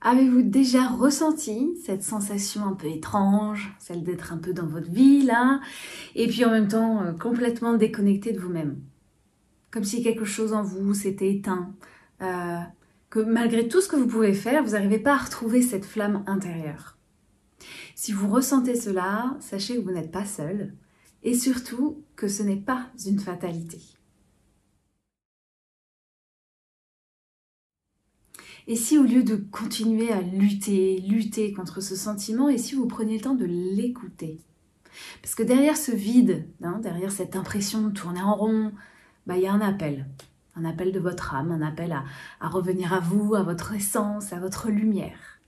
Avez-vous déjà ressenti cette sensation un peu étrange, celle d'être un peu dans votre vie là, et puis en même temps complètement déconnecté de vous-même? Comme si quelque chose en vous s'était éteint, euh, que malgré tout ce que vous pouvez faire, vous n'arrivez pas à retrouver cette flamme intérieure. Si vous ressentez cela, sachez que vous n'êtes pas seul, et surtout que ce n'est pas une fatalité. Et si au lieu de continuer à lutter contre ce sentiment, et si vous preniez le temps de l'écouter? Parce que derrière ce vide, derrière cette impression de tourner en rond, il y a un appel de votre âme, un appel à revenir à vous, à votre essence, à votre lumière.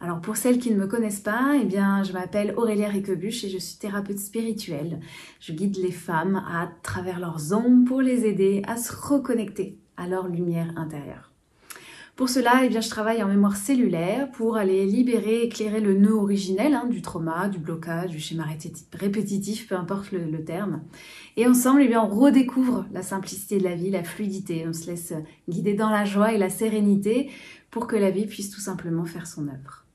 Alors pour celles qui ne me connaissent pas, je m'appelle Aurélia Riquebuche et je suis thérapeute spirituelle. Je guide les femmes à travers leurs ombres pour les aider à se reconnecter à leur lumière intérieure. Pour cela, je travaille en mémoire cellulaire pour aller libérer, éclairer le nœud originel du trauma, du blocage, du schéma répétitif, peu importe le terme. Et ensemble, on redécouvre la simplicité de la vie, la fluidité. On se laisse guider dans la joie et la sérénité pour que la vie puisse tout simplement faire son œuvre.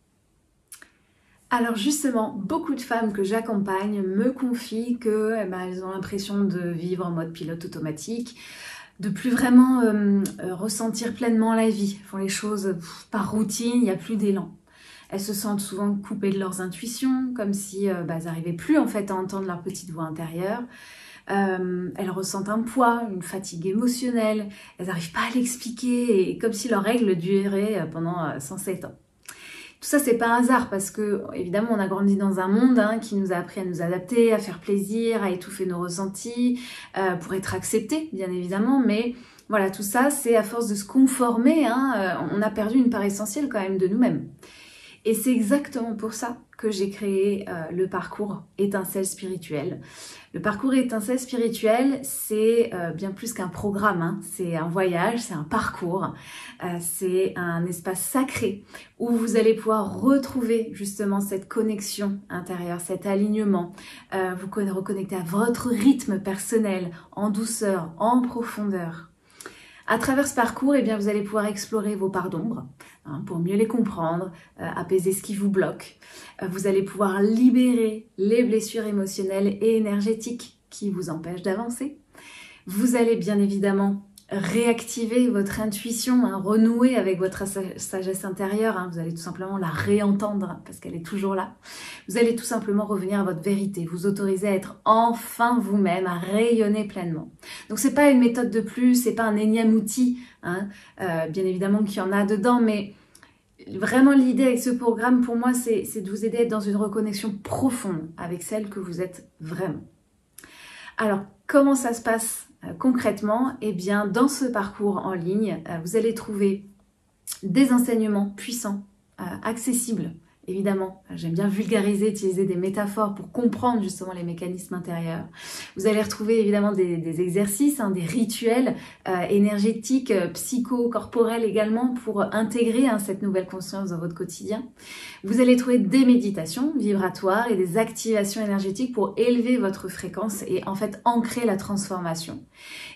Alors justement, beaucoup de femmes que j'accompagne me confient qu'elles ont l'impression de vivre en mode pilote automatique, de plus vraiment ressentir pleinement la vie. Elles font les choses par routine, il n'y a plus d'élan. Elles se sentent souvent coupées de leurs intuitions, comme si elles n'arrivaient plus en fait à entendre leur petite voix intérieure. Elles ressentent un poids, une fatigue émotionnelle, elles n'arrivent pas à l'expliquer, et comme si leur règle durait pendant 107 ans. Tout ça, c'est pas un hasard parce que, évidemment, on a grandi dans un monde qui nous a appris à nous adapter, à faire plaisir, à étouffer nos ressentis, pour être acceptés, bien évidemment. Mais voilà, tout ça, c'est à force de se conformer, on a perdu une part essentielle quand même de nous-mêmes. Et c'est exactement pour ça que j'ai créé le parcours Étincelle Spirituelle. Le parcours Étincelle Spirituelle, c'est bien plus qu'un programme, c'est un voyage, c'est un parcours, c'est un espace sacré où vous allez pouvoir retrouver justement cette connexion intérieure, cet alignement, vous reconnecter à votre rythme personnel, en douceur, en profondeur. À travers ce parcours, vous allez pouvoir explorer vos parts d'ombre pour mieux les comprendre, apaiser ce qui vous bloque. Vous allez pouvoir libérer les blessures émotionnelles et énergétiques qui vous empêchent d'avancer. Vous allez bien évidemment réactiver votre intuition, renouer avec votre sagesse intérieure. Vous allez tout simplement la réentendre parce qu'elle est toujours là. Vous allez tout simplement revenir à votre vérité, vous autoriser à être enfin vous-même, à rayonner pleinement. Donc c'est pas une méthode de plus, c'est pas un énième outil, bien évidemment qu'il y en a dedans, mais vraiment l'idée avec ce programme pour moi c'est de vous aider à être dans une reconnexion profonde avec celle que vous êtes vraiment. Alors comment ça se passe concrètement? Dans ce parcours en ligne, vous allez trouver des enseignements puissants, accessibles. Évidemment, j'aime bien vulgariser, utiliser des métaphores pour comprendre justement les mécanismes intérieurs. Vous allez retrouver évidemment des exercices, des rituels énergétiques, psycho-corporels également pour intégrer cette nouvelle conscience dans votre quotidien. Vous allez trouver des méditations vibratoires et des activations énergétiques pour élever votre fréquence et en fait ancrer la transformation.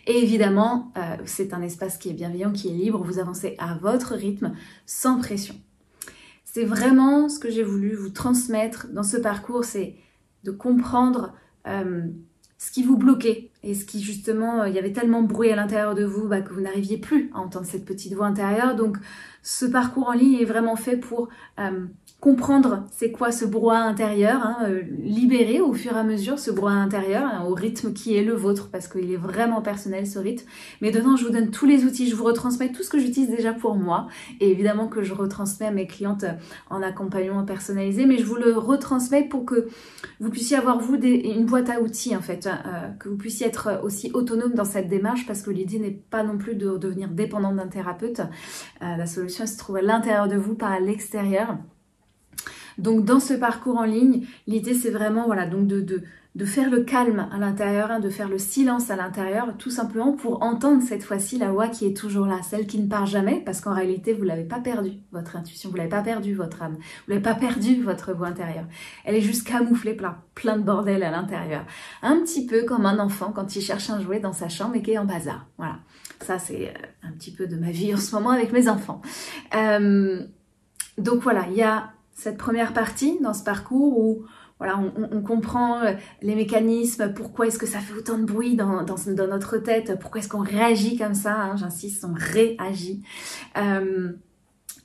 Et évidemment, c'est un espace qui est bienveillant, qui est libre, vous avancez à votre rythme, sans pression. C'est vraiment ce que j'ai voulu vous transmettre dans ce parcours, c'est de comprendre ce qui vous bloquait et ce qui justement, il y avait tellement de bruit à l'intérieur de vous que vous n'arriviez plus à entendre cette petite voix intérieure. Donc ce parcours en ligne est vraiment fait pour comprendre c'est quoi ce brouhaha intérieur, libérer au fur et à mesure ce brouhaha intérieur au rythme qui est le vôtre parce qu'il est vraiment personnel ce rythme. Mais dedans je vous donne tous les outils, je vous retransmets tout ce que j'utilise déjà pour moi et évidemment que je retransmets à mes clientes en accompagnement personnalisé, mais je vous le retransmets pour que vous puissiez avoir vous une boîte à outils en fait, que vous puissiez être aussi autonome dans cette démarche parce que l'idée n'est pas non plus de devenir dépendante d'un thérapeute. La solution se trouve à l'intérieur de vous, pas à l'extérieur. Donc dans ce parcours en ligne, l'idée c'est vraiment donc de faire le calme à l'intérieur, de faire le silence à l'intérieur, tout simplement pour entendre cette fois-ci la voix qui est toujours là, celle qui ne part jamais, parce qu'en réalité vous l'avez pas perdue, votre intuition, vous l'avez pas perdue, votre âme, vous l'avez pas perdue, votre voix intérieure. Elle est juste camouflée plein de bordel à l'intérieur. Un petit peu comme un enfant quand il cherche un jouet dans sa chambre et qui est en bazar. Voilà. Ça, c'est un petit peu de ma vie en ce moment avec mes enfants. Donc voilà, il y a cette première partie dans ce parcours où voilà, on comprend les mécanismes, pourquoi est-ce que ça fait autant de bruit dans notre tête, pourquoi est-ce qu'on réagit comme ça, hein, j'insiste, on réagit.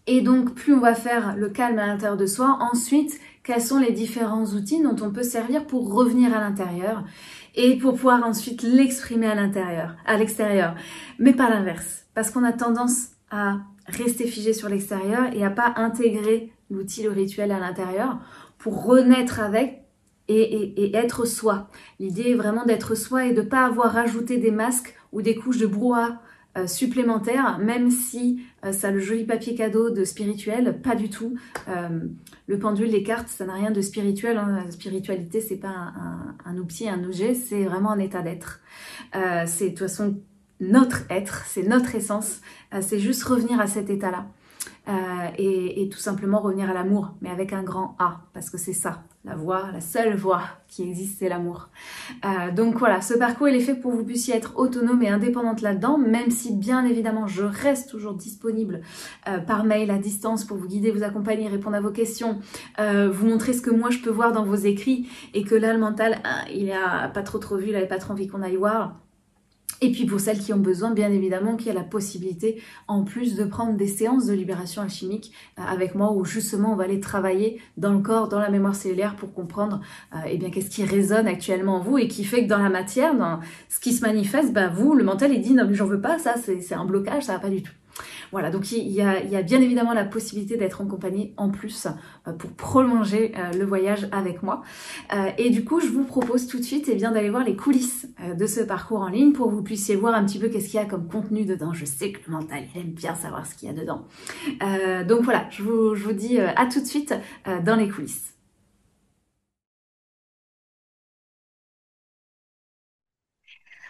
Et donc, plus on va faire le calme à l'intérieur de soi, ensuite, quels sont les différents outils dont on peut servir pour revenir à l'intérieur et pour pouvoir ensuite l'exprimer à l'extérieur, mais pas l'inverse, parce qu'on a tendance à rester figé sur l'extérieur et à pas intégrer l'outil, le rituel à l'intérieur pour renaître avec et être soi. L'idée est vraiment d'être soi et de ne pas avoir rajouté des masques ou des couches de brouhaha supplémentaires, même si ça a le joli papier cadeau de spirituel, pas du tout. Le pendule, les cartes, ça n'a rien de spirituel. Hein. La spiritualité, c'est pas un outil, un objet, c'est vraiment un état d'être. C'est de toute façon notre être, c'est notre essence. C'est juste revenir à cet état-là. Et tout simplement revenir à l'amour, mais avec un grand A, parce que c'est ça, la voie, la seule voie qui existe, c'est l'amour. Donc voilà, ce parcours, il est fait pour que vous puissiez être autonome et indépendante là-dedans, même si bien évidemment, je reste toujours disponible par mail à distance pour vous guider, vous accompagner, répondre à vos questions, vous montrer ce que moi je peux voir dans vos écrits, et que là, le mental, il a pas trop vu, il avait pas trop envie qu'on aille voir. Et puis pour celles qui ont besoin, bien évidemment, qu'il y a la possibilité, en plus de prendre des séances de libération alchimique avec moi, où justement on va aller travailler dans le corps, dans la mémoire cellulaire, pour comprendre eh bien qu'est-ce qui résonne actuellement en vous et qui fait que dans la matière, dans ce qui se manifeste, bah vous, le mental, il dit non mais j'en veux pas, ça c'est un blocage, ça va pas du tout. Voilà, donc il y a bien évidemment la possibilité d'être en compagnie en plus pour prolonger le voyage avec moi. Et du coup, je vous propose tout de suite eh bien, d'aller voir les coulisses de ce parcours en ligne pour que vous puissiez voir un petit peu qu'est-ce qu'il y a comme contenu dedans. Je sais que le mental il aime bien savoir ce qu'il y a dedans. Donc voilà, je vous dis à tout de suite dans les coulisses.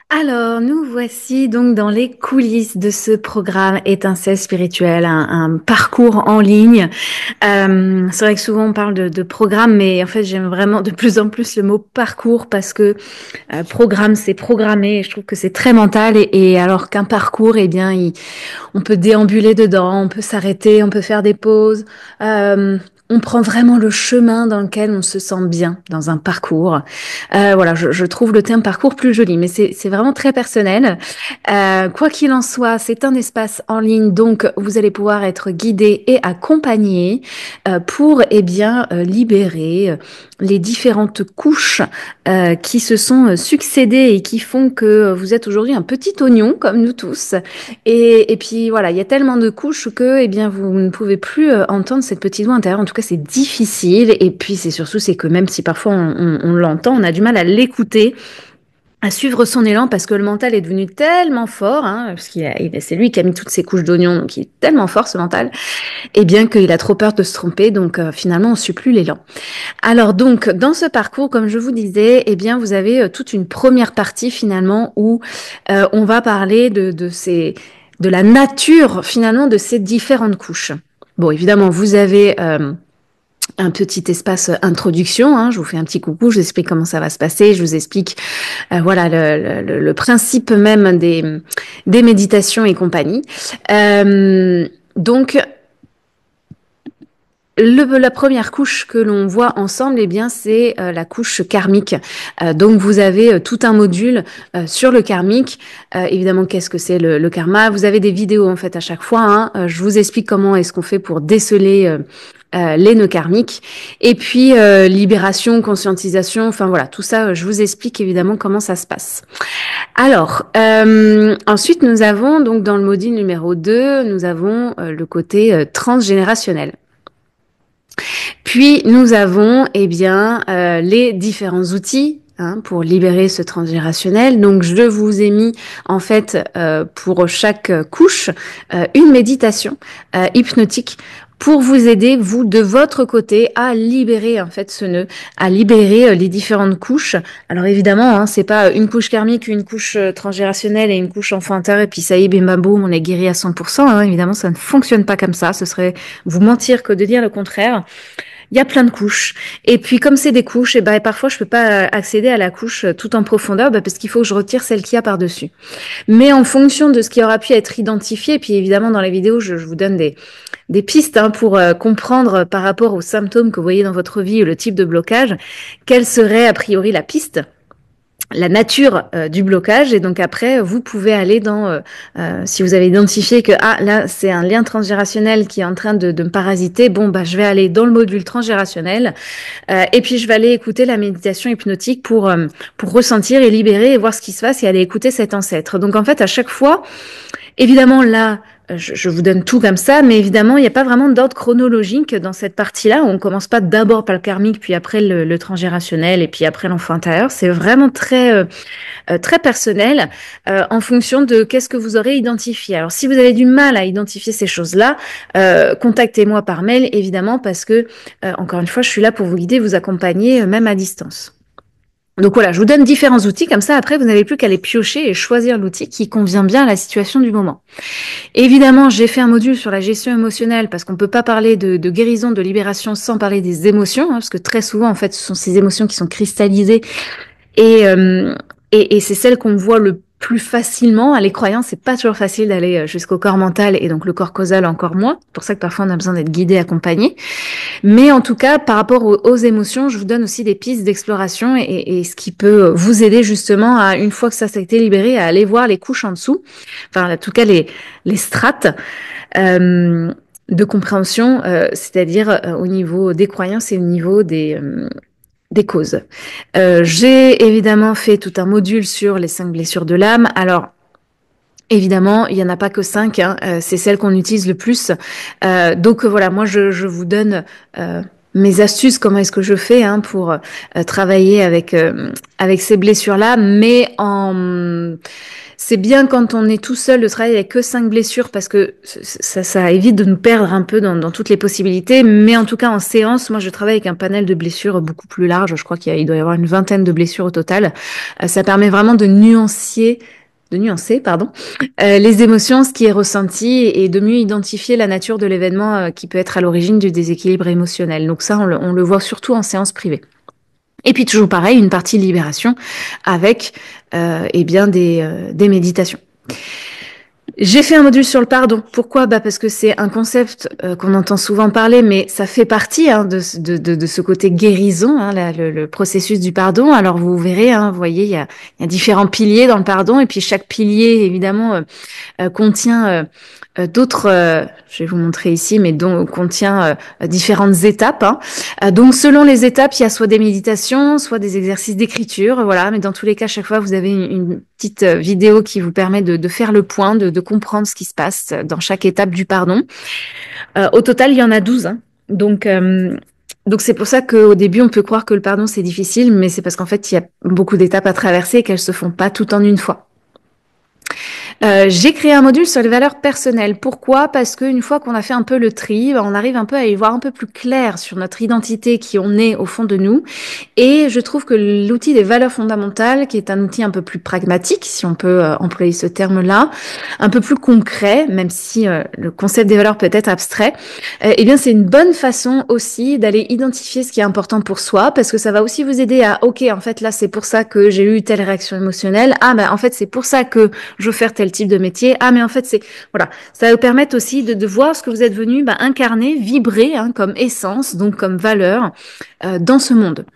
Alors, nous voici donc dans les coulisses de ce programme Étincelle spirituelle, un parcours en ligne. C'est vrai que souvent on parle de programme, mais en fait j'aime vraiment de plus en plus le mot parcours parce que programme c'est programmé et je trouve que c'est très mental et alors qu'un parcours, eh bien, on peut déambuler dedans, on peut s'arrêter, on peut faire des pauses. On prend vraiment le chemin dans lequel on se sent bien dans un parcours. Voilà, je trouve le terme parcours plus joli, mais c'est vraiment très personnel. Quoi qu'il en soit, c'est un espace en ligne, donc vous allez pouvoir être guidé et accompagné pour eh bien libérer les différentes couches qui se sont succédées et qui font que vous êtes aujourd'hui un petit oignon comme nous tous. Et puis voilà, il y a tellement de couches que eh bien vous ne pouvez plus entendre cette petite voix intérieure. En tout cas, c'est difficile. Et puis c'est surtout c'est que même si parfois on l'entend, on a du mal à l'écouter, à suivre son élan parce que le mental est devenu tellement fort, hein, parce c'est lui qui a mis toutes ces couches d'oignons, donc il est tellement fort ce mental, et bien qu'il a trop peur de se tromper, donc finalement on ne suit plus l'élan. Alors donc dans ce parcours, comme je vous disais, eh bien vous avez toute une première partie finalement où on va parler de la nature finalement de ces différentes couches. Bon, évidemment, vous avez un petit espace introduction, hein, je vous fais un petit coucou, je vous explique comment ça va se passer, je vous explique voilà le principe même des méditations et compagnie. Donc la première couche que l'on voit ensemble, eh bien, c'est la couche karmique. Donc, vous avez tout un module sur le karmique. Évidemment, qu'est-ce que c'est le karma? Vous avez des vidéos en fait à chaque fois. Hein. Je vous explique comment est-ce qu'on fait pour déceler les nœuds karmiques. Et puis, libération, conscientisation, enfin voilà, tout ça, je vous explique évidemment comment ça se passe. Alors, ensuite, nous avons donc dans le module numéro 2, nous avons le côté transgénérationnel. Puis nous avons eh bien les différents outils pour libérer ce transgénérationnel. Donc je vous ai mis en fait pour chaque couche une méditation hypnotique pour vous aider, vous, de votre côté, à libérer en fait ce nœud, à libérer les différentes couches. Alors évidemment, hein, c'est pas une couche karmique, une couche transgénérationnelle et une couche enfant intérieur, et puis ça y est, bim bam boum, on est guéri à 100%. Hein, évidemment, ça ne fonctionne pas comme ça. Ce serait vous mentir que de dire le contraire. Il y a plein de couches. Et puis, comme c'est des couches, et ben, parfois, je peux pas accéder à la couche tout en profondeur, parce qu'il faut que je retire celle qu'il y a par-dessus. Mais en fonction de ce qui aura pu être identifié, et puis évidemment, dans les vidéos, je vous donne des pistes hein, pour comprendre par rapport aux symptômes que vous voyez dans votre vie ou le type de blocage, quelle serait a priori la piste, la nature du blocage. Et donc après, vous pouvez aller dans, si vous avez identifié que là, c'est un lien transgénérationnel qui est en train de me parasiter, bon, je vais aller dans le module transgénérationnel et puis je vais aller écouter la méditation hypnotique pour ressentir et libérer et voir ce qui se passe et aller écouter cet ancêtre. Donc en fait, à chaque fois, évidemment, là, je vous donne tout comme ça, mais évidemment, il n'y a pas vraiment d'ordre chronologique dans cette partie-là. On commence pas d'abord par le karmique, puis après le transgénérationnel, et puis après l'enfant intérieur. C'est vraiment très très personnel en fonction de qu'est-ce que vous aurez identifié. Alors, si vous avez du mal à identifier ces choses-là, contactez-moi par mail, évidemment, parce que, encore une fois, je suis là pour vous guider, vous accompagner, même à distance. Donc voilà, je vous donne différents outils, comme ça après vous n'avez plus qu'à les piocher et choisir l'outil qui convient bien à la situation du moment. Évidemment, j'ai fait un module sur la gestion émotionnelle parce qu'on peut pas parler de guérison, de libération sans parler des émotions, hein, parce que très souvent en fait ce sont ces émotions qui sont cristallisées et c'est celle qu'on voit le plus facilement. Les croyances, c'est pas toujours facile d'aller jusqu'au corps mental et donc le corps causal encore moins. C'est pour ça que parfois on a besoin d'être guidé, accompagné. Mais en tout cas, par rapport aux émotions, je vous donne aussi des pistes d'exploration et ce qui peut vous aider justement à, une fois que ça s'est été libéré, à aller voir les couches en dessous. Enfin, en tout cas, les strates de compréhension, c'est-à-dire au niveau des croyances et au niveau des causes. J'ai évidemment fait tout un module sur les 5 blessures de l'âme. Alors, évidemment, il n'y en a pas que 5, hein, c'est celle qu'on utilise le plus. Donc voilà, moi je vous donne mes astuces, comment est-ce que je fais hein, pour travailler avec ces blessures-là, mais c'est bien quand on est tout seul de travailler avec que 5 blessures parce que ça évite de nous perdre un peu dans toutes les possibilités. Mais en tout cas, en séance, moi, je travaille avec un panel de blessures beaucoup plus large. Je crois qu'il doit y avoir une vingtaine de blessures au total. Ça permet vraiment de nuancer, les émotions, ce qui est ressenti et de mieux identifier la nature de l'événement qui peut être à l'origine du déséquilibre émotionnel. Donc ça, on le voit surtout en séance privée. Et puis toujours pareil, une partie de libération avec des méditations. J'ai fait un module sur le pardon. Pourquoi ? Parce que c'est un concept qu'on entend souvent parler, mais ça fait partie hein, de ce côté guérison, hein, le processus du pardon. Alors vous verrez, hein, vous voyez, il y a différents piliers dans le pardon, et puis chaque pilier, évidemment, contient d'autres, je vais vous montrer ici, mais dont contient différentes étapes. Hein. Donc selon les étapes, il y a soit des méditations, soit des exercices d'écriture, voilà. Mais dans tous les cas, chaque fois, vous avez une petite vidéo qui vous permet de faire le point, de comprendre ce qui se passe dans chaque étape du pardon. Au total, il y en a 12. Hein. Donc c'est pour ça qu'au début, on peut croire que le pardon, c'est difficile, mais c'est parce qu'en fait, il y a beaucoup d'étapes à traverser et qu'elles se font pas tout en une fois. J'ai créé un module sur les valeurs personnelles. Pourquoi ? Parce qu'une fois qu'on a fait un peu le tri, on arrive un peu à y voir un peu plus clair sur notre identité, qui on est au fond de nous. Et je trouve que l'outil des valeurs fondamentales, qui est un outil un peu plus pragmatique, si on peut employer ce terme-là, un peu plus concret, même si le concept des valeurs peut être abstrait, eh bien c'est une bonne façon aussi d'aller identifier ce qui est important pour soi, parce que ça va aussi vous aider à, ok, en fait là c'est pour ça que j'ai eu telle réaction émotionnelle, en fait c'est pour ça que je veux faire tel type de métier, mais en fait c'est, voilà, ça va vous permettre aussi de voir ce que vous êtes venu incarner, vibrer hein, comme essence, donc comme valeur dans ce monde.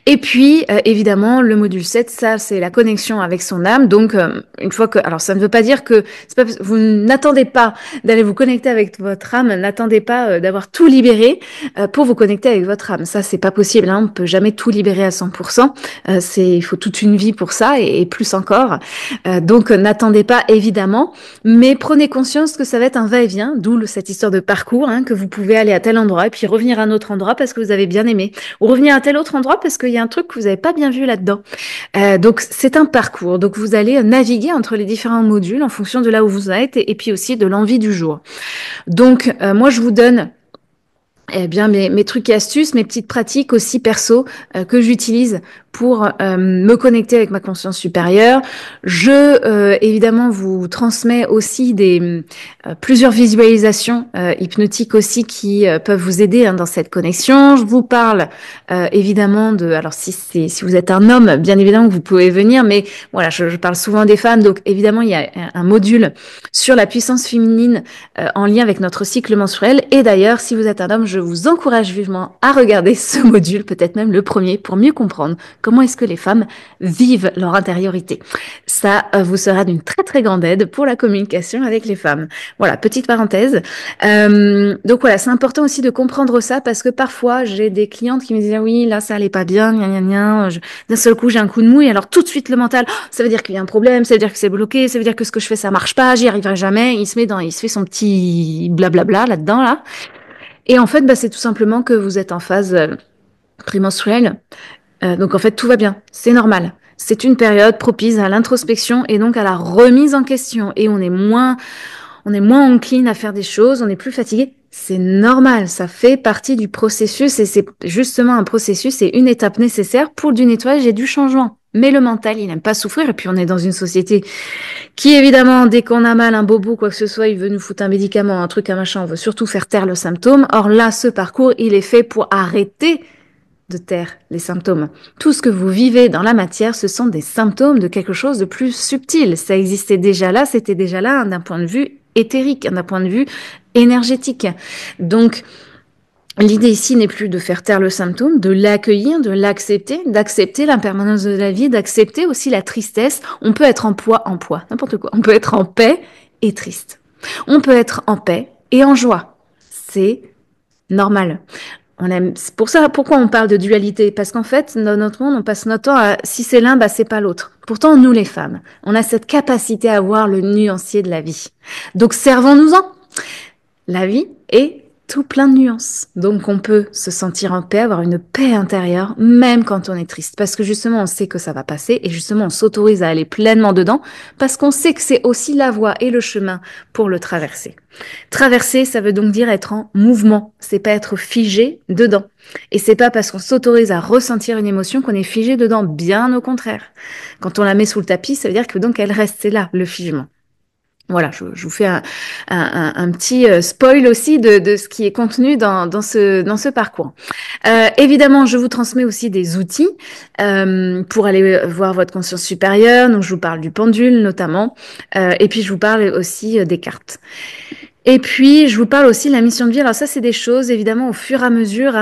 Et puis, évidemment, le module 7, ça, c'est la connexion avec son âme. Donc, une fois que... Alors, ça ne veut pas dire que... vous n'attendez pas d'aller vous connecter avec votre âme, n'attendez pas d'avoir tout libéré pour vous connecter avec votre âme. Ça, c'est pas possible. Hein, on peut jamais tout libérer à 100%. Il faut toute une vie pour ça et plus encore. Donc, n'attendez pas, évidemment. Mais prenez conscience que ça va être un va-et-vient, d'où cette histoire de parcours, hein, que vous pouvez aller à tel endroit et puis revenir à un autre endroit parce que vous avez bien aimé. Ou revenir à tel autre endroit endroit parce qu'il y a un truc que vous n'avez pas bien vu là-dedans. Donc, c'est un parcours. Donc, vous allez naviguer entre les différents modules en fonction de là où vous êtes et puis aussi de l'envie du jour. Donc, moi, je vous donne bien mes trucs et astuces, mes petites pratiques aussi perso que j'utilise pour me connecter avec ma conscience supérieure. Je évidemment vous transmets aussi plusieurs visualisations hypnotiques aussi qui peuvent vous aider dans cette connexion. Je vous parle évidemment alors si vous êtes un homme, bien évidemment que vous pouvez venir, mais voilà, je parle souvent des femmes, donc évidemment il y a un module sur la puissance féminine en lien avec notre cycle menstruel. Et d'ailleurs, si vous êtes un homme, je vous encourage vivement à regarder ce module, peut-être même le premier, pour mieux comprendre comment est-ce que les femmes vivent leur intériorité. Ça vous sera d'une très très grande aide pour la communication avec les femmes. Voilà, petite parenthèse. Donc voilà, c'est important aussi de comprendre ça parce que parfois j'ai des clientes qui me disent oui, là ça allait pas bien, d'un seul coup j'ai un coup de mou et alors tout de suite le mental, ça veut dire qu'il y a un problème, ça veut dire que c'est bloqué, ça veut dire que ce que je fais ça marche pas, j'y arriverai jamais. Il se fait son petit blablabla là-dedans là. Et en fait, c'est tout simplement que vous êtes en phase prémenstruelle. Donc en fait, tout va bien, c'est normal. C'est une période propice à l'introspection et donc à la remise en question. Et on est moins encline à faire des choses, on est plus fatigué. C'est normal, ça fait partie du processus et c'est justement un processus et une étape nécessaire pour du nettoyage et du changement. Mais le mental, il n'aime pas souffrir et puis on est dans une société qui évidemment, dès qu'on a mal, un bobo, quoi que ce soit, il veut nous foutre un médicament, un truc, un machin, on veut surtout faire taire le symptôme. Or là, ce parcours, il est fait pour arrêter de taire les symptômes. Tout ce que vous vivez dans la matière, ce sont des symptômes de quelque chose de plus subtil. Ça existait déjà là, c'était déjà là d'un point de vue éthérique, d'un point de vue énergétique. Donc, l'idée ici n'est plus de faire taire le symptôme, de l'accueillir, de l'accepter, d'accepter l'impermanence de la vie, d'accepter aussi la tristesse. On peut être en poids, n'importe quoi. On peut être en paix et triste. On peut être en paix et en joie. C'est normal. C'est pour ça, pourquoi on parle de dualité? Parce qu'en fait, dans notre monde, on passe notre temps à, si c'est l'un, c'est pas l'autre. Pourtant, nous, les femmes, on a cette capacité à voir le nuancier de la vie. Donc, servons-nous-en. La vie est tout plein de nuances. Donc, on peut se sentir en paix, avoir une paix intérieure, même quand on est triste. Parce que justement, on sait que ça va passer et justement, on s'autorise à aller pleinement dedans parce qu'on sait que c'est aussi la voie et le chemin pour le traverser. Traverser, ça veut donc dire être en mouvement. C'est pas être figé dedans. Et c'est pas parce qu'on s'autorise à ressentir une émotion qu'on est figé dedans. Bien au contraire. Quand on la met sous le tapis, ça veut dire que donc elle reste, c'est là, le figement. Voilà, je vous fais un petit spoil aussi de ce qui est contenu dans ce parcours. Évidemment, je vous transmets aussi des outils pour aller voir votre conscience supérieure. Donc, je vous parle du pendule notamment. Et puis, je vous parle aussi des cartes. Et puis, je vous parle aussi de la mission de vie. Alors ça, c'est des choses, évidemment, au fur et à mesure.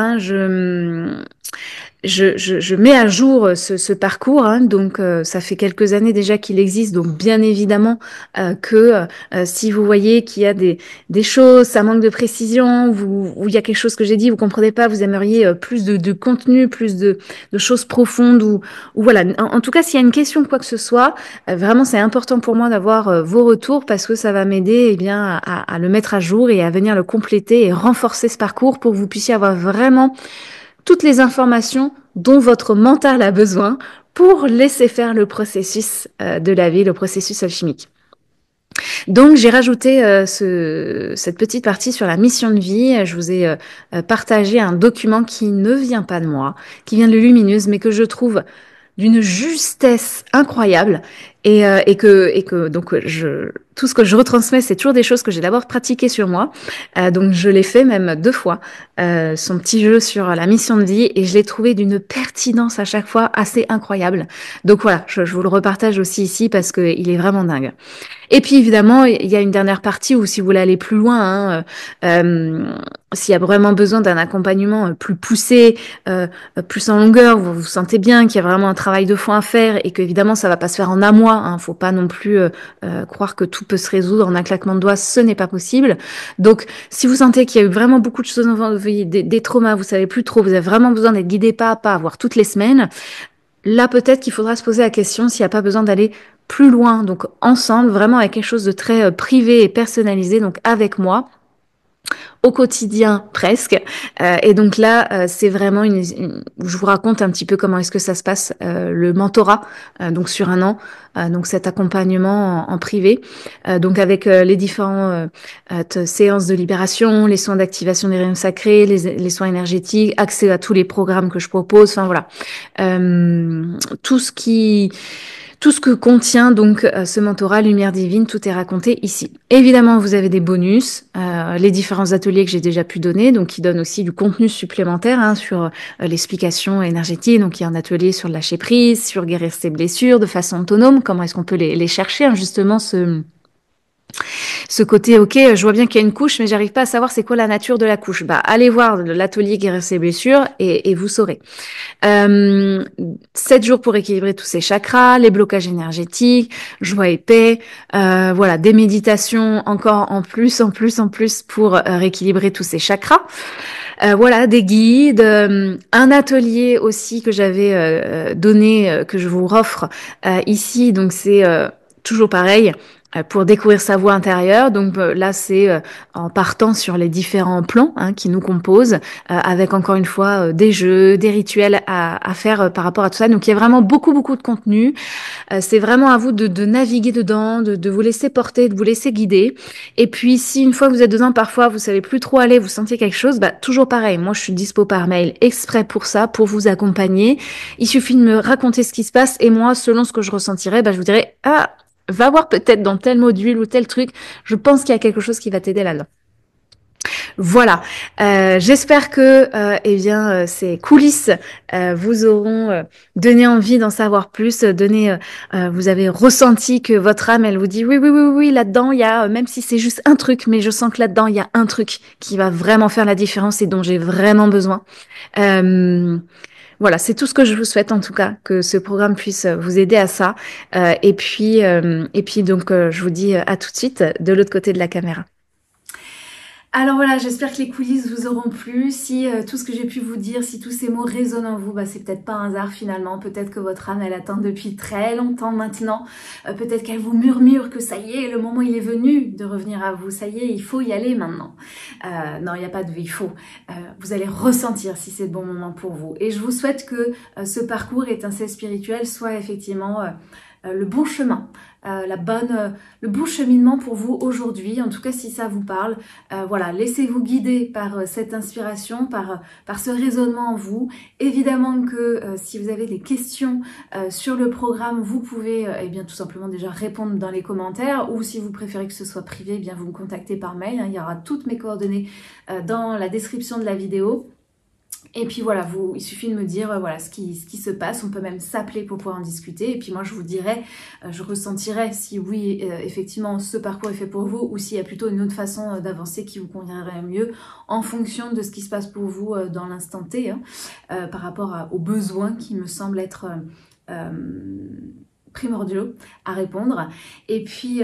Je mets à jour ce parcours, donc ça fait quelques années déjà qu'il existe, donc bien évidemment que si vous voyez qu'il y a des choses, ça manque de précision, ou il y a quelque chose que j'ai dit, vous comprenez pas, vous aimeriez plus de contenu, plus de choses profondes, ou voilà. En tout cas, s'il y a une question quoi que ce soit, vraiment c'est important pour moi d'avoir vos retours parce que ça va m'aider à le mettre à jour et à venir le compléter et renforcer ce parcours pour que vous puissiez avoir vraiment toutes les informations dont votre mental a besoin pour laisser faire le processus de la vie, le processus alchimique. Donc, j'ai rajouté cette petite partie sur la mission de vie. Je vous ai partagé un document qui ne vient pas de moi, qui vient de Lumineuse, mais que je trouve d'une justesse incroyable et que donc tout ce que je retransmets, c'est toujours des choses que j'ai d'abord pratiquées sur moi. Donc je l'ai fait même 2 fois, son petit jeu sur la mission de vie, et je l'ai trouvé d'une pertinence à chaque fois assez incroyable. Donc voilà, je vous le repartage aussi ici parce que il est vraiment dingue. Et puis évidemment, il y a une dernière partie où si vous voulez aller plus loin, s'il y a vraiment besoin d'un accompagnement plus poussé, plus en longueur, vous vous sentez bien qu'il y a vraiment un travail de fond à faire et qu'évidemment ça va pas se faire en un mois. Faut pas non plus croire que tout peut se résoudre en un claquement de doigts, ce n'est pas possible. Donc si vous sentez qu'il y a eu vraiment beaucoup de choses dans votre vie, des traumas, vous savez plus trop, vous avez vraiment besoin d'être guidé pas à pas, voire toutes les semaines, là peut-être qu'il faudra se poser la question s'il n'y a pas besoin d'aller plus loin, donc ensemble, vraiment avec quelque chose de très privé et personnalisé, donc avec moi, au quotidien presque. Et donc là, c'est vraiment je vous raconte un petit peu comment est-ce que ça se passe, le mentorat, donc sur un an, donc cet accompagnement en privé, donc avec les différents séances de libération, les soins d'activation des rayons sacrés, les soins énergétiques, accès à tous les programmes que je propose, enfin voilà, tout ce qui tout ce que contient donc ce mentorat Lumière Divine, tout est raconté ici. Évidemment, vous avez des bonus, les différents ateliers que j'ai déjà pu donner, donc qui donnent aussi du contenu supplémentaire sur l'explication énergétique. Donc il y a un atelier sur le lâcher prise, sur guérir ses blessures de façon autonome, comment est-ce qu'on peut les chercher, justement ce côté, ok, je vois bien qu'il y a une couche, mais j'arrive pas à savoir c'est quoi la nature de la couche. Bah, allez voir l'atelier guérir ses blessures et vous saurez. 7 jours pour équilibrer tous ces chakras, les blocages énergétiques, joie et paix, voilà, des méditations encore en plus pour rééquilibrer tous ces chakras. Voilà, des guides, un atelier aussi que j'avais donné, que je vous offre ici, donc c'est toujours pareil, pour découvrir sa voix intérieure. Donc là, c'est en partant sur les différents plans qui nous composent, avec encore une fois des jeux, des rituels à faire par rapport à tout ça. Donc il y a vraiment beaucoup de contenu. C'est vraiment à vous de naviguer dedans, de vous laisser porter, de vous laisser guider. Et puis si une fois que vous êtes dedans, parfois vous savez plus trop aller, vous sentez quelque chose, bah toujours pareil. Moi je suis dispo par mail exprès pour ça, pour vous accompagner. Il suffit de me raconter ce qui se passe et moi, selon ce que je ressentirai, bah je vous dirai va voir peut-être dans tel module ou tel truc. Je pense qu'il y a quelque chose qui va t'aider là-dedans. Voilà. J'espère que ces coulisses vous auront donné envie d'en savoir plus. Vous avez ressenti que votre âme, elle vous dit oui, là-dedans, il y a, même si c'est juste un truc, mais je sens que là-dedans, il y a un truc qui va vraiment faire la différence et dont j'ai vraiment besoin. Voilà, c'est tout ce que je vous souhaite en tout cas, que ce programme puisse vous aider à ça. Et puis donc, je vous dis à tout de suite de l'autre côté de la caméra. Alors voilà, j'espère que les coulisses vous auront plu. Si tout ce que j'ai pu vous dire, si tous ces mots résonnent en vous, bah, c'est peut-être pas un hasard finalement. Peut-être que votre âme, elle attend depuis très longtemps maintenant. Peut-être qu'elle vous murmure que ça y est, le moment il est venu de revenir à vous. Ça y est, il faut y aller maintenant. Non, il n'y a pas de il faut. Vous allez ressentir si c'est le bon moment pour vous. Et je vous souhaite que ce parcours étincelle spirituelle soit effectivement le bon chemin. Le bon cheminement pour vous aujourd'hui, en tout cas si ça vous parle. Voilà, laissez-vous guider par cette inspiration, par ce raisonnement en vous. Évidemment que si vous avez des questions sur le programme, vous pouvez tout simplement déjà répondre dans les commentaires, ou si vous préférez que ce soit privé, vous me contactez par mail. Il y aura toutes mes coordonnées dans la description de la vidéo. Et puis voilà, il suffit de me dire voilà ce qui se passe. On peut même s'appeler pour pouvoir en discuter. Et puis moi, je vous dirai, je ressentirai si oui, effectivement, ce parcours est fait pour vous, ou s'il y a plutôt une autre façon d'avancer qui vous conviendrait mieux en fonction de ce qui se passe pour vous dans l'instant T, par rapport aux besoins qui me semblent être primordiaux à répondre. Et puis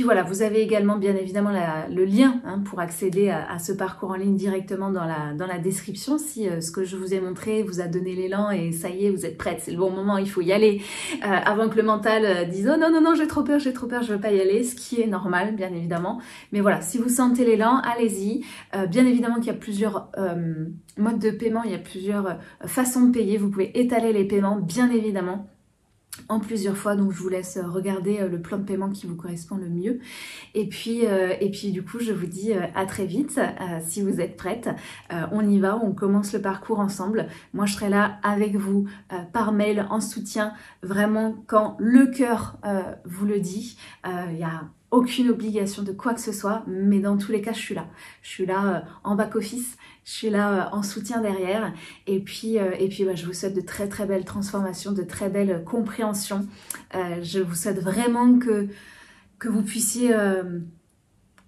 voilà, vous avez également bien évidemment le lien pour accéder à ce parcours en ligne directement dans la description. Si ce que je vous ai montré vous a donné l'élan et ça y est, vous êtes prête, c'est le bon moment, il faut y aller, avant que le mental dise oh non, j'ai trop peur, je veux pas y aller, ce qui est normal bien évidemment. Mais voilà, si vous sentez l'élan, allez-y. Bien évidemment qu'il y a plusieurs modes de paiement, il y a plusieurs façons de payer. Vous pouvez étaler les paiements bien évidemment en plusieurs fois, donc je vous laisse regarder le plan de paiement qui vous correspond le mieux. Et puis du coup, je vous dis à très vite. Si vous êtes prête, on y va, on commence le parcours ensemble. Moi, je serai là avec vous par mail en soutien, vraiment quand le cœur vous le dit. Il y a aucune obligation de quoi que ce soit, mais dans tous les cas, je suis là. Je suis là en back-office, je suis là en soutien derrière. Et puis je vous souhaite de très très belles transformations, de très belles compréhensions. Je vous souhaite vraiment que vous puissiez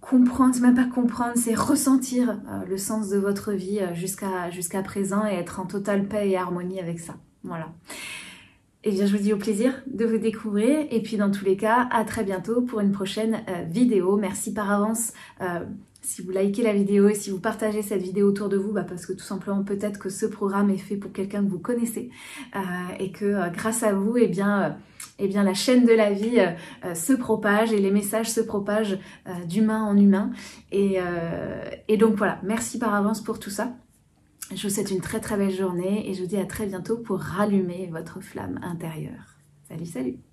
comprendre, c'est même pas comprendre, c'est ressentir le sens de votre vie jusqu'à présent et être en totale paix et harmonie avec ça. Voilà. Et bien, je vous dis au plaisir de vous découvrir. Et puis, dans tous les cas, à très bientôt pour une prochaine vidéo. Merci par avance si vous likez la vidéo et si vous partagez cette vidéo autour de vous, parce que tout simplement, peut-être que ce programme est fait pour quelqu'un que vous connaissez et que grâce à vous, eh bien la chaîne de la vie se propage et les messages se propagent d'humain en humain. Et donc voilà, merci par avance pour tout ça. Je vous souhaite une très très belle journée et je vous dis à très bientôt pour rallumer votre flamme intérieure. Salut, salut!